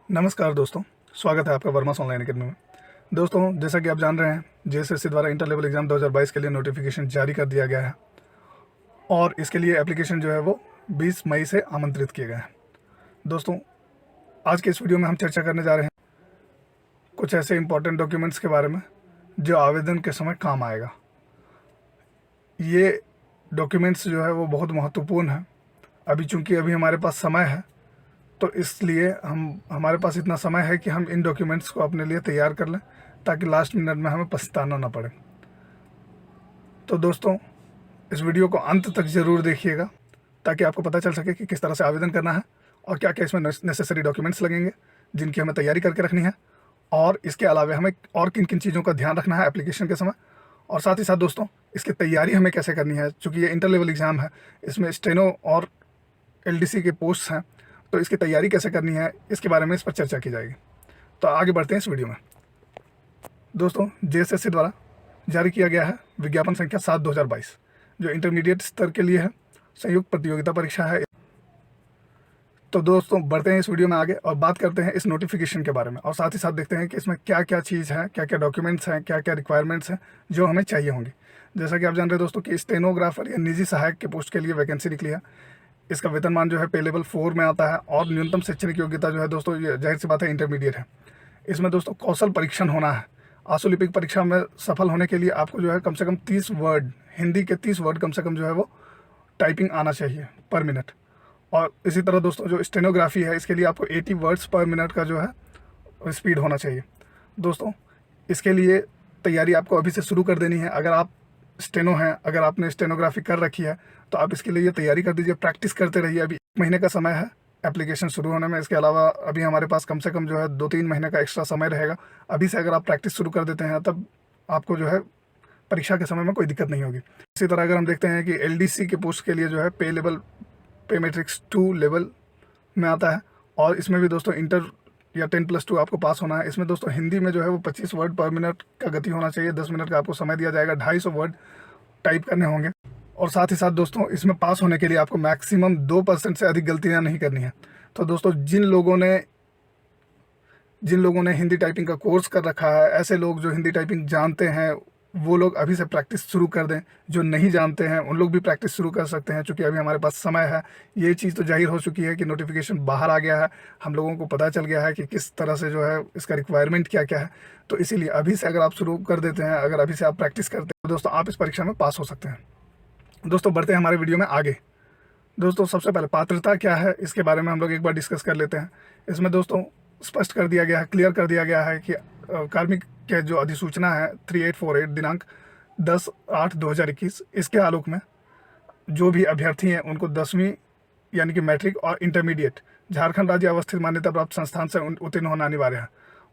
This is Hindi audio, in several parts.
नमस्कार दोस्तों, स्वागत है आपका वर्मा ऑनलाइन अकेडमी में। दोस्तों, जैसा कि आप जान रहे हैं, जेएसएससी द्वारा इंटर लेवल एग्ज़ाम 2022 के लिए नोटिफिकेशन जारी कर दिया गया है और इसके लिए एप्लीकेशन जो है वो 20 मई से आमंत्रित किए गए हैं। दोस्तों, आज के इस वीडियो में हम चर्चा करने जा रहे हैं कुछ ऐसे इंपॉर्टेंट डॉक्यूमेंट्स के बारे में जो आवेदन के समय काम आएगा। ये डॉक्यूमेंट्स जो है वो बहुत महत्वपूर्ण है। चूँकि अभी हमारे पास समय है, तो इसलिए हमारे पास इतना समय है कि हम इन डॉक्यूमेंट्स को अपने लिए तैयार कर लें ताकि लास्ट मिनट में हमें पछताना ना पड़े। तो दोस्तों, इस वीडियो को अंत तक ज़रूर देखिएगा ताकि आपको पता चल सके कि किस तरह से आवेदन करना है और क्या क्या इसमें नेसेसरी डॉक्यूमेंट्स लगेंगे जिनकी हमें तैयारी करके रखनी है, और इसके अलावा हमें और किन किन चीज़ों का ध्यान रखना है एप्लीकेशन के समय। और साथ ही साथ दोस्तों, इसकी तैयारी हमें कैसे करनी है। चूँकि ये इंटर लेवल एग्ज़ाम है, इसमें स्टेनो और एलडीसी के पोस्ट हैं, तो इसकी तैयारी कैसे करनी है इसके बारे में इस पर चर्चा की जाएगी। तो आगे बढ़ते हैं इस वीडियो में। दोस्तों, जेएसएससी द्वारा जारी किया गया है विज्ञापन संख्या 7/2022, जो इंटरमीडिएट स्तर के लिए है, संयुक्त प्रतियोगिता परीक्षा है। तो दोस्तों, बढ़ते हैं इस वीडियो में आगे और बात करते हैं इस नोटिफिकेशन के बारे में, और साथ ही साथ देखते हैं कि इसमें क्या क्या चीज़ है, क्या क्या डॉक्यूमेंट्स हैं, क्या क्या रिक्वायरमेंट्स हैं जो हमें चाहिए होंगी। जैसा कि आप जान रहे हैं दोस्तों कि स्टेनोग्राफर या निजी सहायक के पोस्ट के लिए वैकेंसी निकली है। इसका वेतनमान जो है पे लेवल 4 में आता है और न्यूनतम शैक्षणिक योग्यता जो है दोस्तों, ये जाहिर सी बात है इंटरमीडिएट है। इसमें दोस्तों कौशल परीक्षण होना है। आशुलिपिक परीक्षा में सफल होने के लिए आपको जो है कम से कम 30 वर्ड, हिंदी के 30 वर्ड कम से कम जो है वो टाइपिंग आना चाहिए पर मिनट। और इसी तरह दोस्तों, जो स्टेनोग्राफी है, इसके लिए आपको 80 वर्ड्स पर मिनट का जो है स्पीड होना चाहिए। दोस्तों, इसके लिए तैयारी आपको अभी से शुरू कर देनी है। अगर आप स्टेनो हैं, अगर आपने स्टेनोग्राफी कर रखी है, तो आप इसके लिए ये तैयारी कर दीजिए, प्रैक्टिस करते रहिए। अभी 1 महीने का समय है एप्लीकेशन शुरू होने में। इसके अलावा अभी हमारे पास कम से कम जो है 2-3 महीने का एक्स्ट्रा समय रहेगा। अभी से अगर आप प्रैक्टिस शुरू कर देते हैं, तब आपको जो है परीक्षा के समय में कोई दिक्कत नहीं होगी। इसी तरह अगर हम देखते हैं कि एलडीसी के पोस्ट के लिए जो है पे मैट्रिक्स 2 लेवल में आता है, और इसमें भी दोस्तों इंटर या 10+2 आपको पास होना है। इसमें दोस्तों हिंदी में जो है वो 25 वर्ड पर मिनट का गति होना चाहिए। 10 मिनट का आपको समय दिया जाएगा, 250 वर्ड टाइप करने होंगे। और साथ ही साथ दोस्तों, इसमें पास होने के लिए आपको मैक्सिमम 2% से अधिक गलतियां नहीं करनी है। तो दोस्तों, जिन लोगों ने हिंदी टाइपिंग का कोर्स कर रखा है, ऐसे लोग जो हिंदी टाइपिंग जानते हैं, वो लोग अभी से प्रैक्टिस शुरू कर दें। जो नहीं जानते हैं उन लोग भी प्रैक्टिस शुरू कर सकते हैं, क्योंकि अभी हमारे पास समय है। ये चीज़ तो जाहिर हो चुकी है कि नोटिफिकेशन बाहर आ गया है, हम लोगों को पता चल गया है कि किस तरह से जो है इसका रिक्वायरमेंट क्या क्या है। तो इसीलिए अभी से अगर आप शुरू कर देते हैं, अगर अभी से आप प्रैक्टिस करते हैं, तो दोस्तों आप इस परीक्षा में पास हो सकते हैं। दोस्तों, बढ़ते हैं हमारे वीडियो में आगे। दोस्तों, सबसे पहले पात्रता क्या है, इसके बारे में हम लोग एक बार डिस्कस कर लेते हैं। इसमें दोस्तों स्पष्ट कर दिया गया है, क्लियर कर दिया गया है कि कार्मिक के जो अधिसूचना है 3848 दिनांक 10/8/2021, इसके आलोक में जो भी अभ्यर्थी हैं उनको 10वीं यानी कि मैट्रिक और इंटरमीडिएट झारखंड राज्य अवस्थित मान्यता प्राप्त संस्थान से उत्तीर्ण होना अनिवार्य है।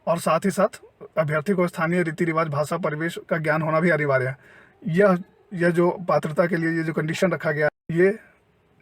और साथ ही साथ अभ्यर्थी को स्थानीय रीति रिवाज, भाषा, परिवेश का ज्ञान होना भी अनिवार्य है। यह जो पात्रता के लिए ये जो कंडीशन रखा गया, ये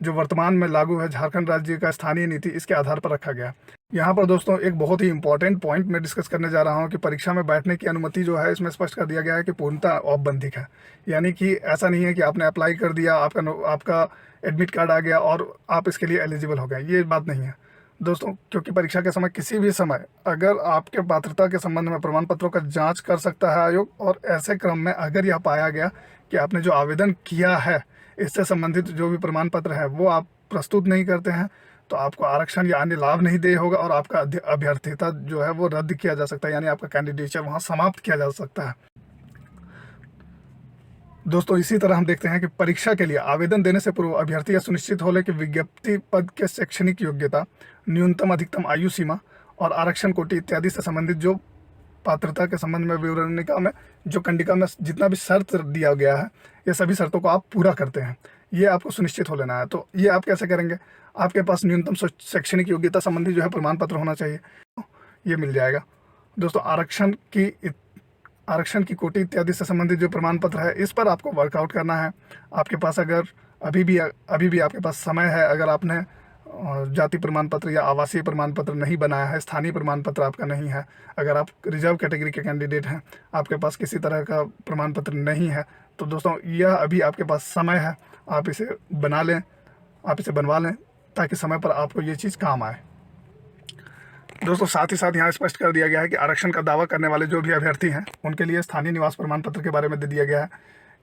जो वर्तमान में लागू है झारखंड राज्य का स्थानीय नीति, इसके आधार पर रखा गया। यहाँ पर दोस्तों एक बहुत ही इंपॉर्टेंट पॉइंट मैं डिस्कस करने जा रहा हूँ कि परीक्षा में बैठने की अनुमति जो है, इसमें स्पष्ट कर दिया गया है कि पूर्णतः औपबंधिक है। यानी कि ऐसा नहीं है कि आपने अप्लाई कर दिया, आपका एडमिट कार्ड आ गया और आप इसके लिए एलिजिबल हो गए, ये बात नहीं है दोस्तों। क्योंकि परीक्षा के समय किसी भी समय अगर आपके पात्रता के संबंध में प्रमाण पत्रों का जाँच कर सकता है आयोग, और ऐसे क्रम में अगर यह पाया गया कि आपने जो आवेदन किया है, इससे संबंधित जो भी प्रमाण पत्र है वो आप प्रस्तुत नहीं करते हैं, तो आपको आरक्षण या अन्य लाभ नहीं दे होगा और आपका अभ्यर्थिता जो है वो रद्द किया जा सकता है, यानी आपका कैंडिडेचर वहाँ समाप्त किया जा सकता है। दोस्तों, इसी तरह हम देखते हैं कि परीक्षा के लिए आवेदन देने से पूर्व अभ्यर्थी यह सुनिश्चित हो ले कि विज्ञप्ति पद के शैक्षणिक योग्यता, न्यूनतम अधिकतम आयु सीमा और आरक्षण कोटि इत्यादि से संबंधित जो पात्रता के संबंध में विवरणिका में जो कंडिका में जितना भी शर्त दिया गया है, ये सभी शर्तों को आप पूरा करते हैं, ये आपको सुनिश्चित हो लेना है। तो ये आप कैसे करेंगे? आपके पास न्यूनतम शैक्षणिक योग्यता संबंधी जो है प्रमाण पत्र होना चाहिए, ये मिल जाएगा। दोस्तों, आरक्षण की कोटि इत्यादि से संबंधित जो प्रमाण पत्र है, इस पर आपको वर्कआउट करना है। आपके पास अगर अभी भी आपके पास समय है, अगर आपने जाति प्रमाण पत्र या आवासीय प्रमाण पत्र नहीं बनाया है, स्थानीय प्रमाण पत्र आपका नहीं है, अगर आप रिजर्व कैटेगरी के कैंडिडेट हैं, आपके पास किसी तरह का प्रमाण पत्र नहीं है, तो दोस्तों यह अभी आपके पास समय है, आप इसे बनवा लें ताकि समय पर आपको ये चीज़ काम आए। दोस्तों साथ ही साथ यहाँ स्पष्ट कर दिया गया है कि आरक्षण का दावा करने वाले जो भी अभ्यर्थी हैं उनके लिए स्थानीय निवास प्रमाण पत्र के बारे में दे दिया गया है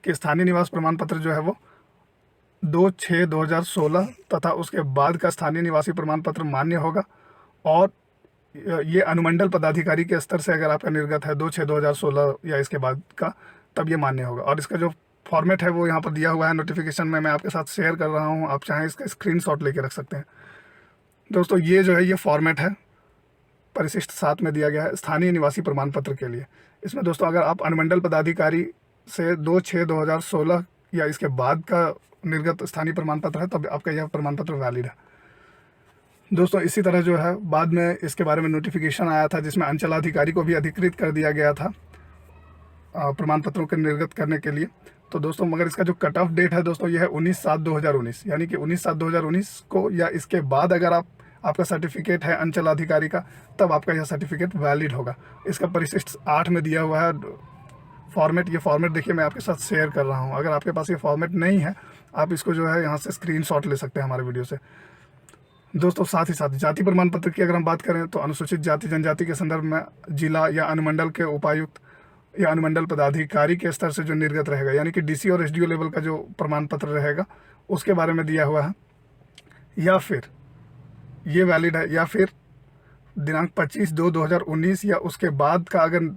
कि स्थानीय निवास प्रमाण पत्र जो है वो 2/6/2016 तथा उसके बाद का स्थानीय निवासी प्रमाण पत्र मान्य होगा। और ये अनुमंडल पदाधिकारी के स्तर से अगर आपका निर्गत है 2/6/2016 या इसके बाद का, तब ये मान्य होगा। और इसका जो फॉर्मेट है वो यहाँ पर दिया हुआ है नोटिफिकेशन में, मैं आपके साथ शेयर कर रहा हूँ, आप चाहें इसका स्क्रीनशॉट लेके रख सकते हैं। दोस्तों ये जो है ये फॉर्मेट है परिशिष्ट 7 में दिया गया है स्थानीय निवासी प्रमाण पत्र के लिए। इसमें दोस्तों अगर आप अनुमंडल पदाधिकारी से 2/6/2016 या इसके बाद का निर्गत स्थानीय प्रमाण पत्र है तब आपका यह प्रमाण पत्र वैलिड है। दोस्तों इसी तरह जो है बाद में इसके बारे में नोटिफिकेशन आया था जिसमें अंचलाधिकारी को भी अधिकृत कर दिया गया था प्रमाण पत्रों के निर्गत करने के लिए। तो दोस्तों मगर इसका जो कट ऑफ डेट है दोस्तों यह है 19/7/2019, यानी कि 19/7/2019 को या इसके बाद अगर आपका सर्टिफिकेट है अंचलाधिकारी का तब आपका यह सर्टिफिकेट वैलिड होगा। इसका परिशिष्ट 8 में दिया हुआ है फॉर्मेट। ये फॉर्मेट देखिए मैं आपके साथ शेयर कर रहा हूँ, अगर आपके पास ये फॉर्मेट नहीं है आप इसको जो है यहाँ से स्क्रीनशॉट ले सकते हैं हमारे वीडियो से। दोस्तों साथ ही साथ जाति प्रमाण पत्र की अगर हम बात करें तो अनुसूचित जाति जनजाति के संदर्भ में जिला या अनुमंडल के उपायुक्त या अनुमंडल पदाधिकारी के स्तर से जो निर्गत रहेगा, यानी कि डीसी और एसडीओ लेवल का जो प्रमाण पत्र रहेगा उसके बारे में दिया हुआ है, या फिर ये वैलिड है, या फिर दिनांक 25/2/2019 या उसके बाद का अगर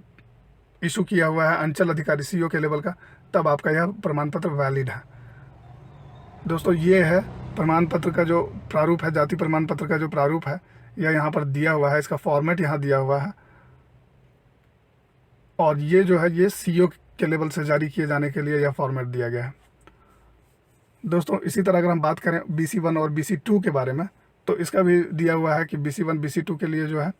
इशू किया हुआ है अंचल अधिकारी सीओ के लेवल का, तब आपका यह प्रमाण पत्र वैलिड है। दोस्तों ये है प्रमाण पत्र का जो प्रारूप है, जाति प्रमाण पत्र का जो प्रारूप है यह यहाँ पर दिया हुआ है, इसका फॉर्मेट यहाँ दिया हुआ है। और ये जो है ये सीओ के लेवल से जारी किए जाने के लिए यह फॉर्मेट दिया गया है। दोस्तों इसी तरह अगर हम बात करें BC1 और BC2 के बारे में तो इसका भी दिया हुआ है कि BC1 BC2 के लिए जो है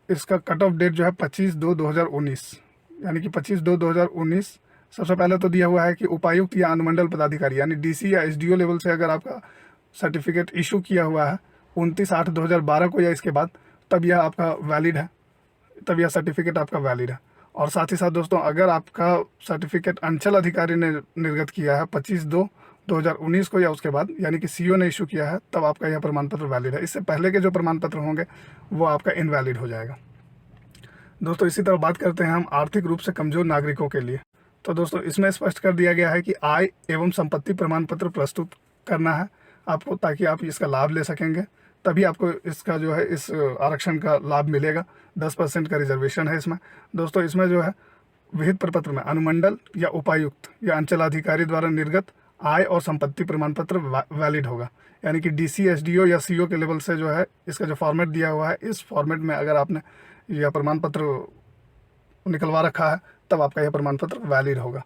इसका कट ऑफ डेट जो है 25/2/2019, यानी कि 25/2/2019। सबसे पहले तो दिया हुआ है कि उपायुक्त या अनुमंडल पदाधिकारी यानी डीसी या एसडीओ लेवल से अगर आपका सर्टिफिकेट इशू किया हुआ है 29/8/2012 को या इसके बाद, तब यह आपका वैलिड है, तब यह सर्टिफिकेट आपका वैलिड है। और साथ ही साथ दोस्तों अगर आपका सर्टिफिकेट अंचल अधिकारी ने निर्गत किया है 25/2/2019 को या उसके बाद, यानी कि सीओ ने इशू किया है, तब आपका यह प्रमाण पत्र वैलिड है। इससे पहले के जो प्रमाण पत्र होंगे वो आपका इनवैलिड हो जाएगा। दोस्तों इसी तरह बात करते हैं हम आर्थिक रूप से कमजोर नागरिकों के लिए। तो दोस्तों इसमें स्पष्ट कर दिया गया है कि आय एवं संपत्ति प्रमाण पत्र प्रस्तुत करना है आपको, ताकि आप इसका लाभ ले सकेंगे, तभी आपको इसका जो है इस आरक्षण का लाभ मिलेगा। 10% का रिजर्वेशन है इसमें। दोस्तों इसमें जो है विहित प्रपत्र में अनुमंडल या उपायुक्त या अंचलाधिकारी द्वारा निर्गत आय और संपत्ति प्रमाण पत्र वैलिड होगा, यानी कि डीसी एसडीओ या सीओ के लेवल से जो है इसका जो फॉर्मेट दिया हुआ है, इस फॉर्मेट में अगर आपने यह प्रमाण पत्र निकलवा रखा है तब आपका यह प्रमाण पत्र वैलिड होगा।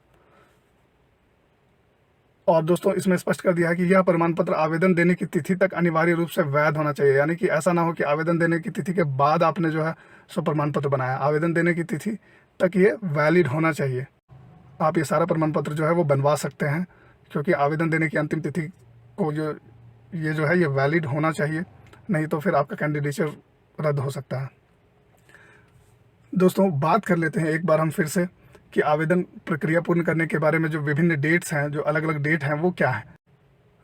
और दोस्तों इसमें स्पष्ट कर दिया है कि यह प्रमाण पत्र आवेदन देने की तिथि तक अनिवार्य रूप से वैध होना चाहिए, यानी कि ऐसा ना हो कि आवेदन देने की तिथि के बाद आपने जो है सो प्रमाण पत्र बनाया, आवेदन देने की तिथि तक ये वैलिड होना चाहिए। आप ये सारा प्रमाण पत्र जो है वो बनवा सकते हैं, क्योंकि आवेदन देने की अंतिम तिथि को ये जो है ये वैलिड होना चाहिए, नहीं तो फिर आपका कैंडिडेचर रद्द हो सकता है। दोस्तों बात कर लेते हैं एक बार हम फिर से कि आवेदन प्रक्रिया पूर्ण करने के बारे में जो विभिन्न डेट्स हैं, जो अलग अलग डेट हैं वो क्या है।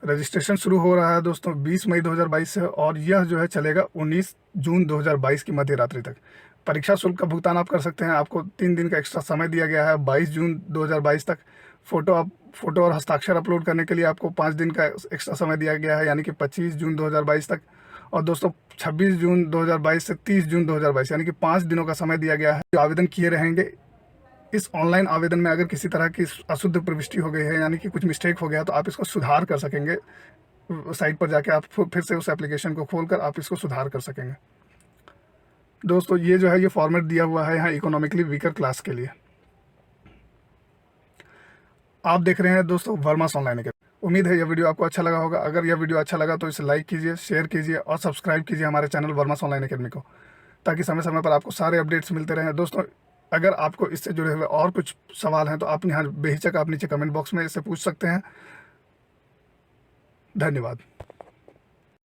रजिस्ट्रेशन शुरू हो रहा है दोस्तों 20 मई 2022 से, और यह जो है चलेगा 19 जून 2022 की मध्य रात्रि तक। परीक्षा शुल्क का भुगतान आप कर सकते हैं, आपको 3 दिन का एक्स्ट्रा समय दिया गया है 22 जून 2022 तक। फोटो और हस्ताक्षर अपलोड करने के लिए आपको 5 दिन का एक्स्ट्रा समय दिया गया है, यानी कि 25 जून 2022 तक। और दोस्तों 26 जून 2022 से 30 जून 2022 यानी कि 5 दिनों का समय दिया गया है। जो आवेदन किए रहेंगे इस ऑनलाइन आवेदन में अगर किसी तरह की अशुद्ध प्रविष्टि हो गई है, यानी कि कुछ मिस्टेक हो गया, तो आप इसको सुधार कर सकेंगे। साइट पर जाके आप फिर से उस एप्लीकेशन को खोलकर आप इसको सुधार कर सकेंगे। दोस्तों ये जो है ये फॉर्मेट दिया हुआ है यहाँ इकोनॉमिकली वीकर क्लास के लिए। आप देख रहे हैं दोस्तों वर्मास ऑनलाइन अकेडमी। उम्मीद है यह वीडियो आपको अच्छा लगा होगा। अगर यह वीडियो अच्छा लगा तो इसे लाइक कीजिए, शेयर कीजिए और सब्सक्राइब कीजिए हमारे चैनल वर्मास ऑनलाइन अकेडमी को, ताकि समय समय पर आपको सारे अपडेट्स मिलते रहें। दोस्तों अगर आपको इससे जुड़े हुए और कुछ सवाल हैं तो आप यहाँ बेहिचक आप नीचे कमेंट बॉक्स में इससे पूछ सकते हैं। धन्यवाद।